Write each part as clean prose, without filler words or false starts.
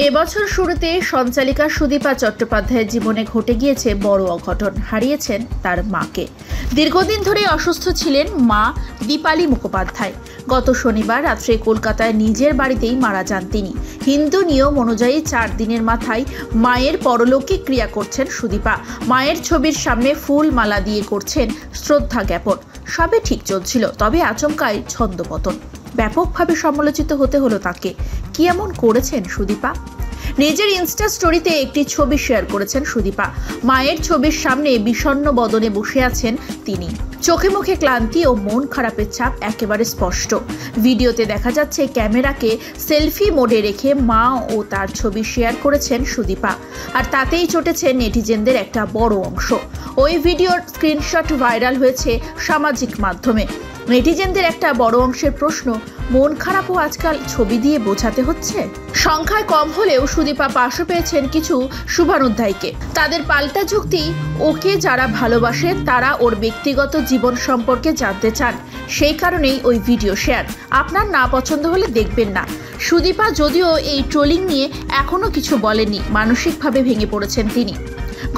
এবছর শুরুতে সঞ্চালিকা সুদীপা চট্টোপাধ্যায়ের জীবনে ঘটে গিয়েছে বড় অঘটন। হারিয়েছেন তার মাকে। দীর্ঘদিন ধরে অসুস্থ ছিলেন মা দীপালি মুখোপাধ্যায়। গত শনিবার রাত্রে কলকাতায় নিজের বাড়িতেই মারা যান তিনি। হিন্দু নিয়ম অনুযায়ী 4 দিনের মাথায় মায়ের পরলৌকিক ক্রিয়া করছেন সুদীপা। মায়ের ছবির সামনে ফুল মালা দিয়ে করছেন শ্রদ্ধা জ্ঞাপন। সবই ঠিক চলছিল, তবে আচমকাই ছন্দপতন। ব্যাপকভাবে সমালোচিত হতে হলো তাকে। কি এমন করেছেন সুদীপা? নিজের ইনস্টা স্টোরিতে একটি ছবি শেয়ার করেছেন সুদীপা। মায়ের ছবির সামনে বিষণ্ণ বদনে বসে আছেন তিনি। চোখে মুখে ক্লান্তি ও মন খারাপের ছাপ একেবারে স্পষ্ট। ভিডিওতে দেখা যাচ্ছে ক্যামেরাকে সেলফি মোডে রেখে মা ও তার ছবি শেয়ার করেছেন সুদীপা। আর তাতেই চটেছে নেটিজেনদের একটা বড় অংশ। ওই ভিডিওর স্ক্রিনশট ভাইরাল হয়েছে সামাজিক মাধ্যমে। নেটিজেনদের একটা বড় অংশের প্রশ্ন, মন খারাপও আজকাল ছবি দিয়ে বোঝাতে হচ্ছে? সংখ্যায় কম হলেও সুদীপা পাশে পেয়েছেন কিছু শুভানুধ্যায়ীকে। তাদের পাল্টা যুক্তি, ওকে যারা ভালোবাসে তারা ওর ব্যক্তিগত জীবন সম্পর্কে জানতে চান, সেই কারণেই ওই ভিডিও শেয়ার। আপনার না পছন্দ হলে দেখবেন না। সুদীপা যদিও এই ট্রোলিং নিয়ে এখনো কিছু বলেনি। মানসিকভাবে ভেঙে পড়েছেন তিনি।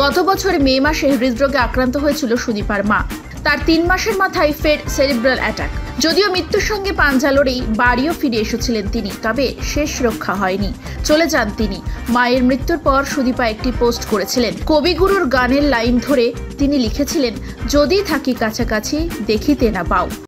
গত বছর মে মাসে হৃদরোগে আক্রান্ত হয়েছিল সুদীপার মা। তার 3 মাসের মাথায় ফের সেরিব্রাল অ্যাটাক। যদিও মৃত্যুর সঙ্গে পাঞ্জা লড়েই বাড়িও ফিরে এসেছিলেন তিনি, তবে শেষ রক্ষা হয়নি, চলে যান তিনি। মায়ের মৃত্যুর পর সুদীপা একটি পোস্ট করেছিলেন। কবিগুরুর গানের লাইন ধরে তিনি লিখেছিলেন, যদি থাকি কাছাকাছি দেখিতে না পাও।